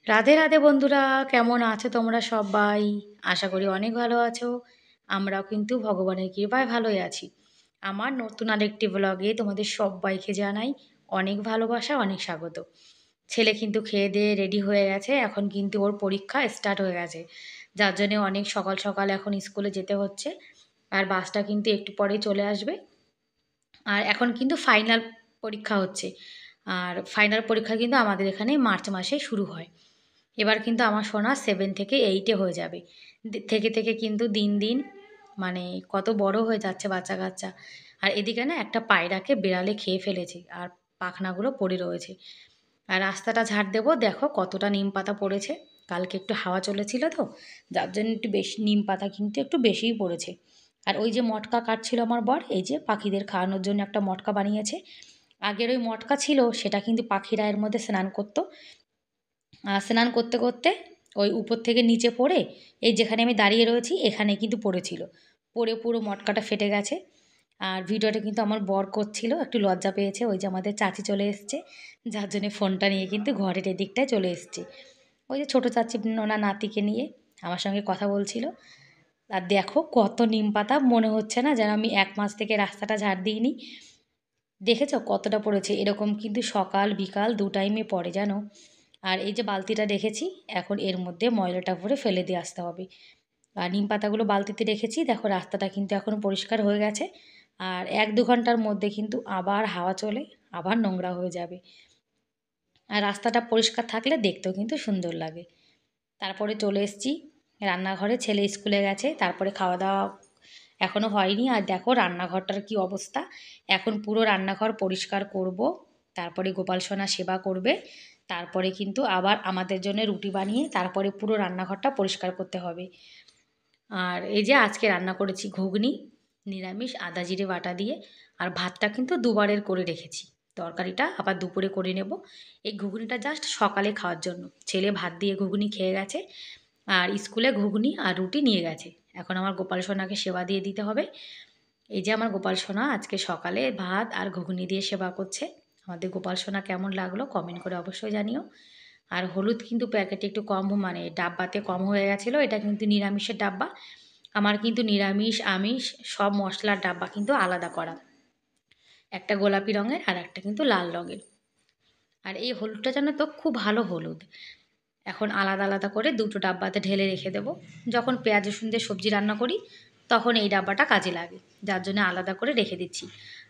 রাধে রাধে বন্ধুরা, কেমন আছো তোমরা সবাই? আশা করি অনেক ভালো আছো। আমরাও কিন্তু ভগবানের কৃপায় ভালোই আছি। আমার নতুন আরেকটি ব্লগে তোমাদের সবাইকে জানাই অনেক ভালোবাসা, অনেক স্বাগত। ছেলে কিন্তু খেয়ে দিয়ে রেডি হয়ে গেছে, এখন কিন্তু ওর পরীক্ষা স্টার্ট হয়ে গেছে, যার জন্যে অনেক সকাল সকাল এখন স্কুলে যেতে হচ্ছে। আর বাসটা কিন্তু একটু পরেই চলে আসবে। আর এখন কিন্তু ফাইনাল পরীক্ষা হচ্ছে। আর ফাইনাল পরীক্ষা কিন্তু আমাদের এখানে মার্চ মাসে শুরু হয়। এবার কিন্তু আমার সোনা 7 থেকে 8-এ হয়ে যাবে। থেকে থেকে কিন্তু দিন দিন মানে কত বড় হয়ে যাচ্ছে বাচ্চা কাচ্চা। আর এদিকে না একটা পায়রাকে বিড়ালে খেয়ে ফেলেছে, আর পাখনাগুলো পড়ে রয়েছে। আর রাস্তাটা ঝাড় দেবো, দেখো কতটা নিম পাতা পড়েছে। কালকে একটু হাওয়া চলেছিল তো, যার জন্য একটু বেশি নিম পাতা কিন্তু একটু বেশিই পড়েছে। আর ওই যে মটকা কাটছিল আমার বর, এই যে পাখিদের খাওয়ানোর জন্য একটা মটকা বানিয়েছে। আগের ওই মটকা ছিল, সেটা কিন্তু পাখিরা এর মধ্যে স্নান করতো। স্নান করতে করতে ওই উপর থেকে নিচে পড়ে, এই যেখানে আমি দাঁড়িয়ে রয়েছি এখানে কিন্তু পড়েছিল। পড়ে পুরো মটকাটা ফেটে গেছে। আর ভিডিওটা কিন্তু আমার বর করছিল, একটু লজ্জা পেয়েছে। ওই যে আমাদের চাচি চলে এসছে, যার জন্যে ফোনটা নিয়ে কিন্তু ঘরের এদিকটায় চলে এসছে। ওই যে ছোটো চাচি ওনার নাতিকে নিয়ে আমার সঙ্গে কথা বলছিল। আর দেখো কত নিম পাতা, মনে হচ্ছে না যেন আমি 1 মাস থেকে রাস্তাটা ঝাড় দিইনি। দেখেছো কতটা পড়েছে? এরকম কিন্তু সকাল বিকাল দু টাইমে পড়ে, জানো। আর এই যে বালতিটা রেখেছি, এখন এর মধ্যে ময়লাটা ভরে ফেলে দিয়ে আসতে হবে। আর নিম পাতাগুলো বালতিতে রেখেছি, দেখো রাস্তাটা কিন্তু এখন পরিষ্কার হয়ে গেছে। আর 1-2 ঘন্টার মধ্যে কিন্তু আবার হাওয়া চলে, আবার নোংরা হয়ে যাবে। আর রাস্তাটা পরিষ্কার থাকলে দেখতেও কিন্তু সুন্দর লাগে। তারপরে চলে এসেছি রান্নাঘরে, ছেলে স্কুলে গেছে, তারপরে খাওয়া দাওয়া এখনও হয়নি। আর দেখো রান্নাঘরটার কি অবস্থা। এখন পুরো রান্নাঘর পরিষ্কার করব, তারপরে গোপাল সোনা সেবা করবে, তারপরে কিন্তু আবার আমাদের জন্য রুটি বানিয়ে তারপরে পুরো রান্নাঘরটা পরিষ্কার করতে হবে। আর এই যে আজকে রান্না করেছি ঘুগনি, নিরামিষ আদা জিরে বাটা দিয়ে। আর ভাতটা কিন্তু দুবারের করে রেখেছি, তরকারিটা আবার দুপুরে করে নেব। এই ঘুগনিটা জাস্ট সকালে খাওয়ার জন্য। ছেলে ভাত দিয়ে ঘুগনি খেয়ে গেছে, আর স্কুলে ঘুগনি আর রুটি নিয়ে গেছে। এখন আমার গোপাল সোনাকে সেবা দিয়ে দিতে হবে। এই যে আমার গোপাল সোনা আজকে সকালে ভাত আর ঘুগনি দিয়ে সেবা করছে। আমাদের গোপাল সোনা কেমন লাগলো কমেন্ট করে অবশ্যই জানিও। আর হলুদ কিন্তু প্যাকেটে একটু কম, মানে ডাব্বাতে কম হয়ে গেছিলো। এটা কিন্তু নিরামিষের ডাব্বা। আমার কিন্তু নিরামিষ আমিষ সব মশলার ডাব্বা কিন্তু আলাদা করা। একটা গোলাপি রঙের আর একটা কিন্তু লাল রঙের। আর এই হলুদটা জানো তো খুব ভালো হলুদ। এখন আলাদা আলাদা করে দুটো ডাব্বাতে ঢেলে রেখে দেবো। যখন পেঁয়াজ রসুন দিয়ে সবজি রান্না করি তখন এই ডাব্বাটা কাজে লাগে, যার জন্য আলাদা করে রেখে দিচ্ছি।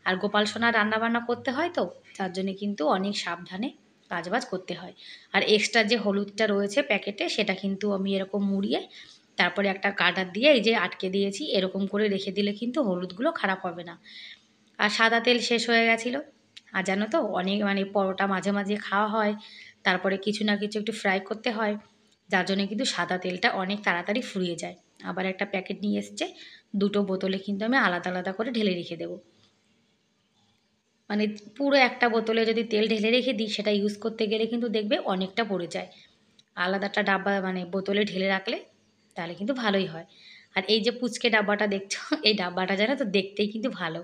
আর গোপাল সোনা রান্নাবান্না করতে হয় তো, যার জন্যে কিন্তু অনেক সাবধানে কাজবাজ করতে হয়। আর এক্সট্রা যে হলুদটা রয়েছে প্যাকেটে, সেটা কিন্তু আমি এরকম মুড়িয়ে তারপরে একটা কাটার দিয়ে এই যে আটকে দিয়েছি। এরকম করে রেখে দিলে কিন্তু হলুদগুলো খারাপ হবে না। আর সাদা তেল শেষ হয়ে গেছিলো। আর জানো তো অনেক মানে পরোটা মাঝে মাঝে খাওয়া হয়, তারপরে কিছু না কিছু একটু ফ্রাই করতে হয়, যার জন্য কিন্তু সাদা তেলটা অনেক তাড়াতাড়ি ফুরিয়ে যায়। আবার একটা প্যাকেট নিয়ে এসছে, দুটো বোতলে কিন্তু আমি আলাদা আলাদা করে ঢেলে রেখে দেবো। মানে পুরো একটা বোতলে যদি তেল ঢেলে রেখে দিই, সেটা ইউজ করতে গেলে কিন্তু দেখবে অনেকটা পড়ে যায়। আলাদাটা ডাব্বা মানে বোতলে ঢেলে রাখলে তাহলে কিন্তু ভালোই হয়। আর এই যে পুচকে ডাব্বাটা দেখছো, এই ডাব্বাটা জানো তো দেখতেই কিন্তু ভালো।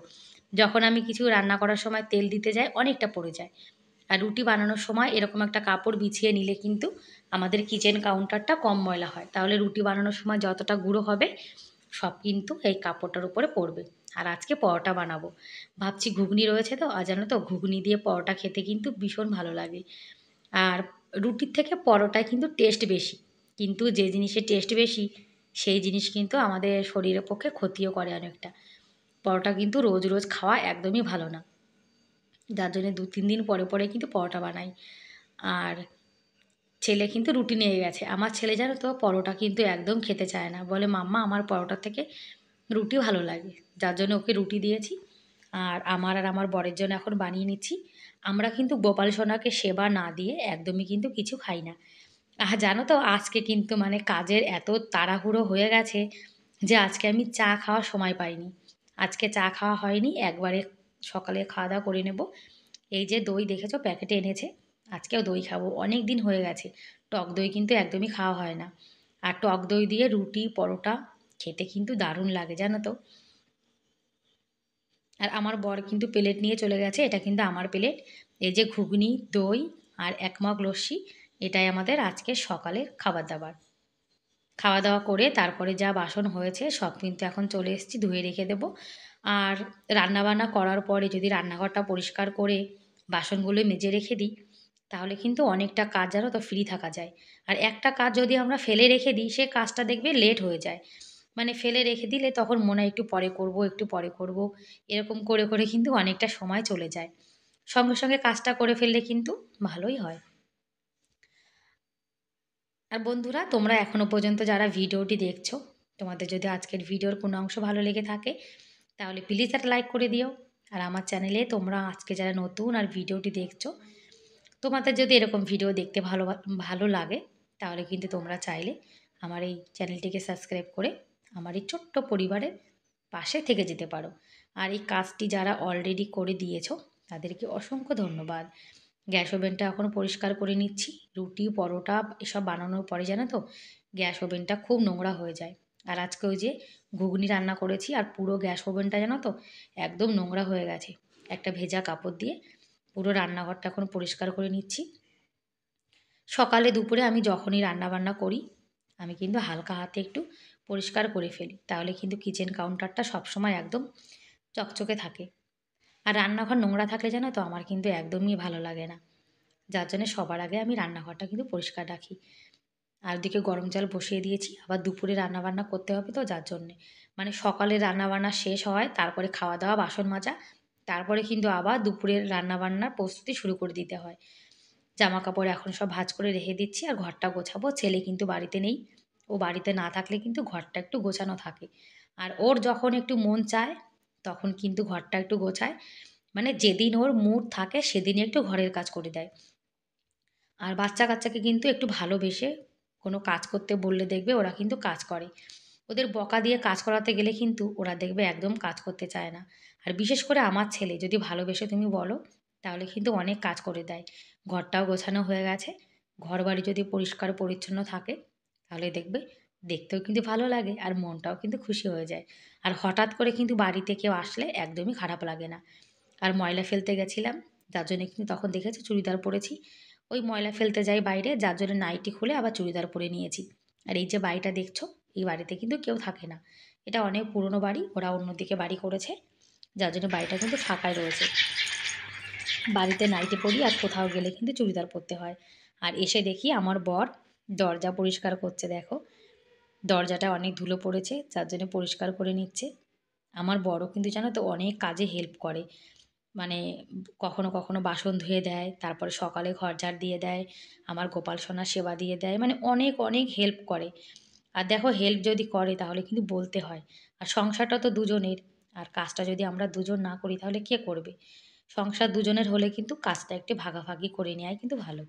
যখন আমি কিছু রান্না করার সময় তেল দিতে যাই অনেকটা পড়ে যায়। আর রুটি বানানোর সময় এরকম একটা কাপড় বিছিয়ে নিলে কিন্তু আমাদের কিচেন কাউন্টারটা কম ময়লা হয়। তাহলে রুটি বানানোর সময় যতটা গুঁড়ো হবে সব কিন্তু এই কাপড়টার উপরে পড়বে। আর আজকে পরোটা বানাবো ভাবছি, ঘুগনি রয়েছে তো। আর জানো তো ঘুগনি দিয়ে পরোটা খেতে কিন্তু ভীষণ ভালো লাগে। আর রুটির থেকে পরোটায় কিন্তু টেস্ট বেশি। কিন্তু যে জিনিসের টেস্ট বেশি সেই জিনিস কিন্তু আমাদের শরীরের পক্ষে ক্ষতিও করে অনেকটা। পরোটা কিন্তু রোজ রোজ খাওয়া একদমই ভালো না, যার জন্যে 2-3 দিন পরে পরে কিন্তু পরোটা বানাই। আর ছেলে কিন্তু রুটি নিয়ে গেছে। আমার ছেলে জানো তো পরোটা কিন্তু একদম খেতে চায় না, বলে মাম্মা আমার পরোটার থেকে রুটি ভালো লাগে, যার জন্য ওকে রুটি দিয়েছি। আর আমার বরের জন্য এখন বানিয়ে নিচ্ছি। আমরা কিন্তু গোপাল সোনাকে সেবা না দিয়ে একদমই কিন্তু কিছু খাই না। জানো তো আজকে কিন্তু মানে কাজের এত তাড়াহুড়ো হয়ে গেছে যে আজকে আমি চা খাওয়ার সময় পাইনি। আজকে চা খাওয়া হয়নি, একবারে সকালে খাওয়া দাওয়া করে নেব। এই যে দই দেখেছো প্যাকেটে এনেছে, আজকেও দই খাবো, অনেক দিন হয়ে গেছে। টক দই কিন্তু একদমই খাওয়া হয় না। আর টক দই দিয়ে রুটি পরোটা খেতে কিন্তু দারুণ লাগে, জানো তো। আর আমার বর কিন্তু প্লেট নিয়ে চলে গেছে, এটা কিন্তু আমার প্লেট। এই যে ঘুগনি, দই আর 1 মগ লস্যি, এটাই আমাদের আজকের সকালের খাবার দাবার। খাওয়া দাওয়া করে তারপরে যা বাসন হয়েছে সব কিন্তু এখন চলে এসেছি, ধুয়ে রেখে দেবো। আর রান্নাবান্না করার পরে যদি রান্নাঘরটা পরিষ্কার করে বাসনগুলো মেজে রেখে দিই, তাহলে কিন্তু অনেকটা কাজ জানো তো ফ্রি থাকা যায়। আর একটা কাজ যদি আমরা ফেলে রেখে দিই, সে কাজটা দেখবে লেট হয়ে যায়। মানে ফেলে রেখে দিলে তখন মনে হয় একটু পরে করব, একটু পরে করব। এরকম করে, করে কিন্তু অনেকটা সময় চলে যায়। সঙ্গে, সঙ্গে কাজটা করে ফেললে কিন্তু ভালোই হয়। আর বন্ধুরা, তোমরা এখনও পর্যন্ত যারা ভিডিওটি দেখছো, তোমাদের যদি আজকের ভিডিওর কোনো অংশ ভালো লেগে থাকে, তাহলে প্লিজ একটা লাইক করে দিও। আর আমার চ্যানেলে তোমরা আজকে যারা নতুন আর ভিডিওটি দেখছো, তোমাদের যদি এরকম ভিডিও দেখতে ভালো লাগে, তাহলে কিন্তু তোমরা চাইলে আমার এই চ্যানেলটিকে সাবস্ক্রাইব করে আমার এই ছোট্ট পরিবারের পাশে থেকে যেতে পারো। আর এই কাজটি যারা অলরেডি করে দিয়েছো, তাদেরকে অসংখ্য ধন্যবাদ। গ্যাস ওভেনটা এখন পরিষ্কার করে নিচ্ছি। রুটি, পরোটা এসব বানানোর পরে জানো তো গ্যাস ওভেনটা খুব নোংরা হয়ে যায়। আর আজকে ওই যে ঘুগনি রান্না করেছি, আর পুরো গ্যাস ওভেনটা জানো তো একদম নোংরা হয়ে গেছে। একটা ভেজা কাপড় দিয়ে পুরো রান্নাঘরটা এখন পরিষ্কার করে নিচ্ছি। সকালে দুপুরে আমি যখনই রান্নাবান্না করি, আমি কিন্তু হালকা হাতে একটু পরিষ্কার করে ফেলি। তাহলে কিন্তু কিচেন কাউন্টারটা সবসময় একদম চকচকে থাকে। আর রান্নাঘর নোংরা থাকলে জানো তো আমার কিন্তু একদমই ভালো লাগে না। যার জন্যে সবার আগে আমি রান্নাঘরটা কিন্তু পরিষ্কার রাখি। আর ওদিকে গরম জল বসিয়ে দিয়েছি, আবার দুপুরে রান্নাবান্না করতে হবে তো যার জন্যে। মানে সকালে রান্নাবান্না শেষ হয়, তারপরে খাওয়া দাওয়া, বাসন মাজা, তারপরে কিন্তু আবার দুপুরের রান্নাবান্নার প্রস্তুতি শুরু করে দিতে হয়। জামাকাপড় এখন সব ভাঁজ করে রেখে দিচ্ছি আর ঘরটা গোছাবো। ছেলে কিন্তু বাড়িতে নেই। ও বাড়িতে না থাকলে কিন্তু ঘরটা একটু গোছানো থাকে। আর ওর যখন একটু মন চায়, তখন কিন্তু ঘরটা একটু গোছায়। মানে যেদিন ওর মুড থাকে সেদিনই একটু ঘরের কাজ করে দেয়। আর বাচ্চা-কাচ্চাকে কিন্তু একটু ভালোবেসে কোনো কাজ করতে বললে দেখবে ওরা কিন্তু কাজ করে। ওদের বকা দিয়ে কাজ করাতে গেলে কিন্তু ওরা দেখবে একদম কাজ করতে চায় না। আর বিশেষ করে আমার ছেলে যদি ভালোবেসে তুমি বলো, তাহলে কিন্তু অনেক কাজ করে দেয়। ঘরটাও গোছানো হয়ে গেছে। ঘরবাড়ি যদি পরিষ্কার পরিচ্ছন্ন থাকে, তাহলে দেখবে দেখতেও কিন্তু ভালো লাগে আর মনটাও কিন্তু খুশি হয়ে যায়। আর হঠাৎ করে কিন্তু বাড়িতে কেউ আসলে একদমই খারাপ লাগে না। আর ময়লা ফেলতে গেছিলাম, যার জন্যে কিন্তু তখন দেখেছো চুড়িদার পরেছি। ওই ময়লা ফেলতে যাই বাইরে, যার জন্য নাইটি খুলে আবার চুড়িদার পরে নিয়েছি। আর এই যে বাড়িটা দেখছো, এই বাড়িতে কিন্তু কেউ থাকে না। এটা অনেক পুরনো বাড়ি, ওরা অন্যদিকে বাড়ি করেছে, যার জন্য বাড়িটা কিন্তু ফাঁকাই রয়েছে। বাড়িতে নাইটি পরি আর কোথাও গেলে কিন্তু চুড়িদার পরতে হয়। আর এসে দেখি আমার বর দরজা পরিষ্কার করছে, দেখো দরজাটা অনেক ধুলো পড়েছে, যার জন্য পরিষ্কার করে নিচ্ছে। আমার বরও কিন্তু জানো তো অনেক কাজে হেল্প করে। মানে কখনো, কখনো বাসন ধুয়ে দেয়, তারপরে সকালে ঘর ঝাড় দিয়ে দেয়, আমার গোপাল সোনার সেবা দিয়ে দেয়। মানে অনেক, অনেক হেল্প করে। আর দেখো হেল্প যদি করে তাহলে কিন্তু বলতে হয়। আর সংসারটা তো দুজনের। আর কাজটা যদি আমরা দুজন না করি তাহলে কে করবে? সংসার দুজনের হলে কিন্তু কাজটা একটু ভাগাভাগি করে নেওয়াই কিন্তু ভালো।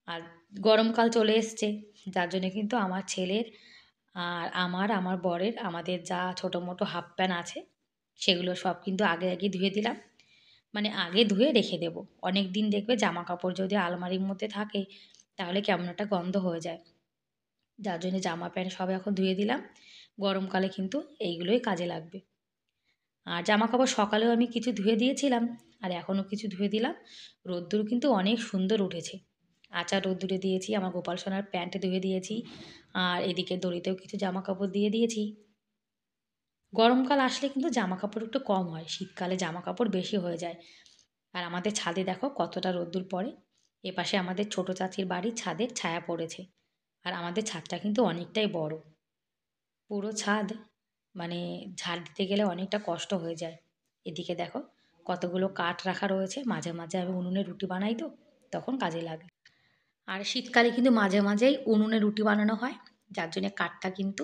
আর গরমকাল চলে এসছে, যার জন্যে কিন্তু আমার ছেলের আর আমার বরের আমাদের যা ছোটো-মোটো হাফ প্যান্ট আছে, সেগুলো সব কিন্তু আগে, আগে ধুয়ে দিলাম। মানে আগে ধুয়ে রেখে দেবো। অনেকদিন দেখবে জামাকাপড় যদি আলমারির মধ্যে থাকে, তাহলে কেমন একটা গন্ধ হয়ে যায়। যার জন্য জামা প্যান্ট সব এখন ধুয়ে দিলাম। গরমকালে কিন্তু এইগুলোই কাজে লাগবে। আর জামাকাপড় সকালেও আমি কিছু ধুয়ে দিয়েছিলাম, আর এখনও কিছু ধুয়ে দিলাম। রোদ্দুর কিন্তু অনেক সুন্দর উঠেছে। আঁচা রোদ্দুরে দিয়েছি, আমার গোপাল সোনার প্যান্ট ধুয়ে দিয়েছি। আর এদিকে দড়িতেও কিছু জামাকাপড় দিয়ে দিয়েছি। গরমকাল আসলে কিন্তু জামাকাপড় একটু কম হয়, শীতকালে জামাকাপড় বেশি হয়ে যায়। আর আমাদের ছাদে দেখো কতটা রোদ্দুর পড়ে। এপাশে আমাদের ছোটো চাচির বাড়ির ছাদের ছায়া পড়েছে। আর আমাদের ছাদটা কিন্তু অনেকটাই বড়। পুরো ছাদ মানে ঝাড় দিতে গেলে অনেকটা কষ্ট হয়ে যায়। এদিকে দেখো কতগুলো কাঠ রাখা রয়েছে, মাঝে, মাঝে আমি উনুনে রুটি বানাই তো, তখন কাজে লাগে। আর শীতকালে কিন্তু মাঝে, মাঝেই উনুনে রুটি বানানো হয়, যার জন্যে কাঠটা কিন্তু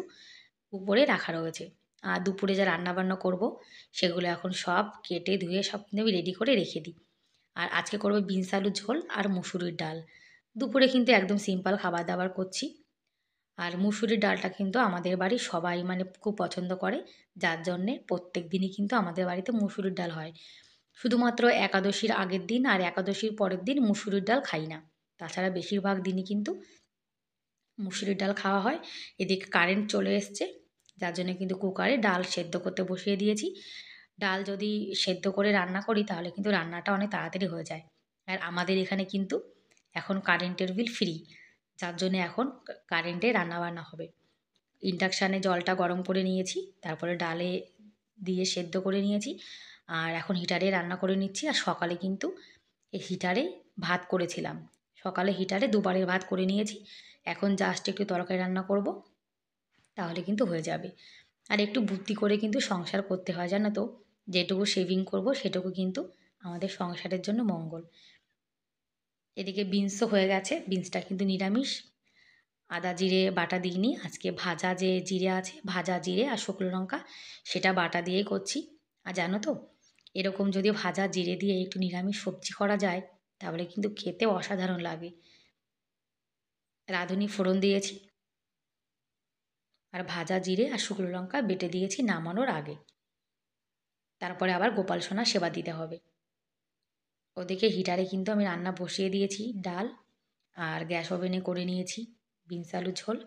উপরে রাখা রয়েছে। আর দুপুরে যা রান্নাবান্না করব, সেগুলো এখন সব কেটে ধুয়ে সব কিন্তু আমি রেডি করে রেখে দিই। আর আজকে করব বিনস আলুর ঝোল আর মুসুরির ডাল। দুপুরে কিন্তু একদম সিম্পল খাবার-দাবার করছি। আর মুসুরির ডালটা কিন্তু আমাদের বাড়ির সবাই মানে খুব পছন্দ করে, যার জন্যে প্রত্যেক দিনই কিন্তু আমাদের বাড়িতে মুসুরির ডাল হয়। শুধুমাত্র একাদশীর আগের দিন আর একাদশীর পরের দিন মুসুরির ডাল খাই না। তাছাড়া বেশিরভাগ দিনই কিন্তু মুসুরির ডাল খাওয়া হয়। এদিকে কারেন্ট চলে এসছে, যার জন্য কিন্তু কুকারে ডাল সেদ্ধ করতে বসিয়ে দিয়েছি। ডাল যদি সেদ্ধ করে রান্না করি তাহলে কিন্তু রান্নাটা অনেক তাড়াতাড়ি হয়ে যায়। আর আমাদের এখানে কিন্তু এখন কারেন্টের বিল ফ্রি, যার জন্য এখন কারেন্টে রান্নাবান্না হবে। ইন্ডাকশানে জলটা গরম করে নিয়েছি, তারপরে ডালে দিয়ে সেদ্ধ করে নিয়েছি, আর এখন হিটারে রান্না করে নিচ্ছি। আর সকালে কিন্তু এই হিটারে ভাত করেছিলাম, সকালে হিটারে দুবারের ভাত করে নিয়েছি। এখন জাস্ট একটু তরকারি রান্না করব, তাহলে কিন্তু হয়ে যাবে। আর একটু বুদ্ধি করে কিন্তু সংসার করতে হয়, জানো তো। যেটুকু সেভিং করব সেটুকু কিন্তু আমাদের সংসারের জন্য মঙ্গল। এদিকে বিনসও হয়ে গেছে, বিনসটা কিন্তু নিরামিষ। আদা জিরে বাটা দিইনি, আজকে ভাজা যে জিরে আছে, ভাজা জিরে আর শুকনো লঙ্কা, সেটা বাটা দিয়েই করছি। আর জানো তো, এরকম যদি ভাজা জিরে দিয়ে একটু নিরামিষ সবজি করা যায়, তাহলে কিন্তু খেতে অসাধারণ লাগে। রাঁধুনি ফোড়ন দিয়েছি, আর ভাজা জিরে আর শুকনো লঙ্কা বেটে দিয়েছি নামানোর আগে। তারপরে আবার গোপাল সোনার সেবা দিতে হবে। ওদিকে হিটারে কিন্তু আমি রান্না বসিয়ে দিয়েছি, ডাল আর গ্যাস ওভেনে করে নিয়েছি বিনস আলুর ঝোল।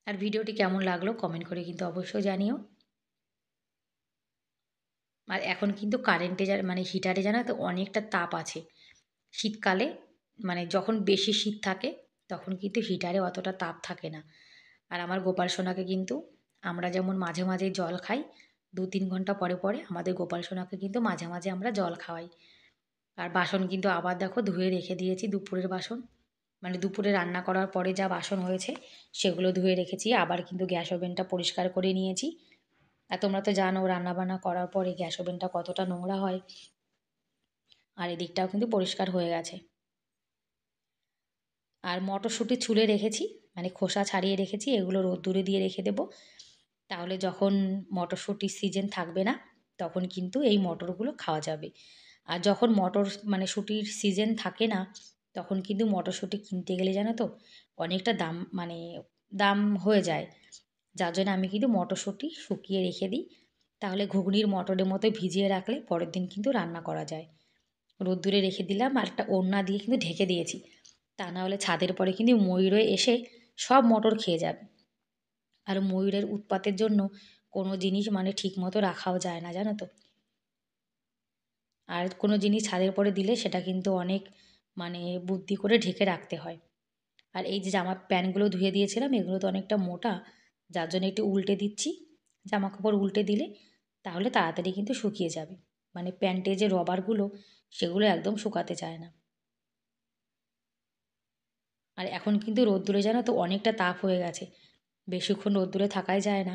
আর ভিডিওটি কেমন লাগলো কমেন্ট করে কিন্তু অবশ্যই জানিও। আর এখন কিন্তু কারেন্টে মানে হিটারে জানো তো অনেকটা তাপ আছে। শীতকালে মানে যখন বেশি শীত থাকে, তখন কিন্তু হিটারে অতটা তাপ থাকে না। আর আমার গোপাল সোনাকে কিন্তু আমরা যেমন মাঝে মাঝে জল খাই, 2-3 ঘন্টা পরে পরে আমাদের গোপাল সোনাকে কিন্তু মাঝে মাঝে আমরা জল খাওয়াই। আর বাসন কিন্তু আবার দেখো ধুয়ে রেখে দিয়েছি, দুপুরের বাসন, মানে দুপুরে রান্না করার পরে যা বাসন হয়েছে সেগুলো ধুয়ে রেখেছি। আবার কিন্তু গ্যাস ওভেনটা পরিষ্কার করে নিয়েছি। আর তোমরা তো জানো রান্নাবান্না করার পরে গ্যাস ওভেনটা কতটা নোংরা হয়। আর এদিকটাও কিন্তু পরিষ্কার হয়ে গেছে। আর মটরশুঁটি ছুলে রেখেছি, মানে খোসা ছাড়িয়ে রেখেছি, এগুলো রোদ্দুরে দিয়ে রেখে দেবো। তাহলে যখন মটরশুঁটির সিজন থাকবে না, তখন কিন্তু এই মটরগুলো খাওয়া যাবে। আর যখন মানে শুঁটির সিজন থাকে না, তখন কিন্তু মটরশুঁটি কিনতে গেলে জানো তো অনেকটা দাম, মানে দাম হয়ে যায়। যার জন্য আমি কিন্তু মটরশুঁটি শুকিয়ে রেখে দিই, তাহলে ঘুগনির মটরের মতো ভিজিয়ে রাখলে পরের দিন কিন্তু রান্না করা যায়। রোদ্দুরে রেখে দিলাম, আর একটা ওড়না দিয়ে কিন্তু ঢেকে দিয়েছি, তা না হলে ছাদের পরে কিন্তু ময়ূরে এসে সব মটর খেয়ে যাবে। আর ময়ূরের উৎপাতের জন্য কোনো জিনিস মানে ঠিক মতো রাখাও যায় না, জানো তো। আর কোনো জিনিস ছাদের পরে দিলে সেটা কিন্তু অনেক মানে বুদ্ধি করে ঢেকে রাখতে হয়। আর এই যে জামা প্যান্টগুলো ধুয়ে দিয়েছিলাম, এগুলো তো অনেকটা মোটা, যার জন্য একটু উল্টে দিচ্ছি। জামা কাপড় উল্টে দিলে তাহলে তাড়াতাড়ি কিন্তু শুকিয়ে যাবে। মানে প্যান্টে যে রবারগুলো, সেগুলো একদম শুকাতে চায় না। আর এখন কিন্তু রোদ্দুরে জানো তো অনেকটা তাপ হয়ে গেছে, বেশিক্ষণ রোদ্দুরে থাকাই যায় না।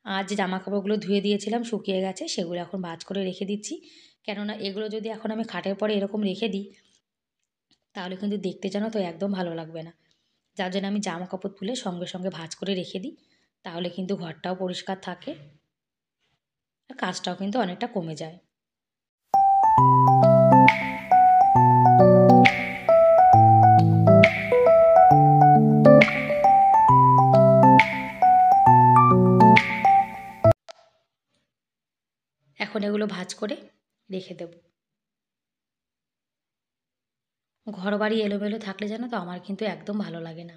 আর যে জামা কাপড়গুলো ধুয়ে দিয়েছিলাম শুকিয়ে গেছে, সেগুলো এখন ভাঁজ করে রেখে দিচ্ছি। কেননা এগুলো যদি এখন আমি খাটের পরে এরকম রেখে দিই, তাহলে কিন্তু দেখতে জানো তো একদম ভালো লাগবে না। যার জন্য আমি জামা কাপড় তুলে সঙ্গে সঙ্গে ভাঁজ করে রেখে দিই, তাহলে কিন্তু ঘরটাও পরিষ্কার থাকে, আর কাজটাও কিন্তু অনেকটা কমে যায়। এখন এগুলো ভাঁজ করে রেখে দেব। ঘর বাড়ি এলোমেলো থাকলে জানো তো আমার কিন্তু একদম ভালো লাগে না।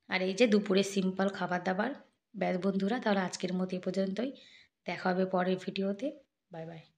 আর এই যে দুপুরে সিম্পল খাবার দাবার। ব্যাস বন্ধুরা, তাহলে আজকের মতো এ পর্যন্তই। দেখা হবে পরের ভিডিওতে। Bye bye.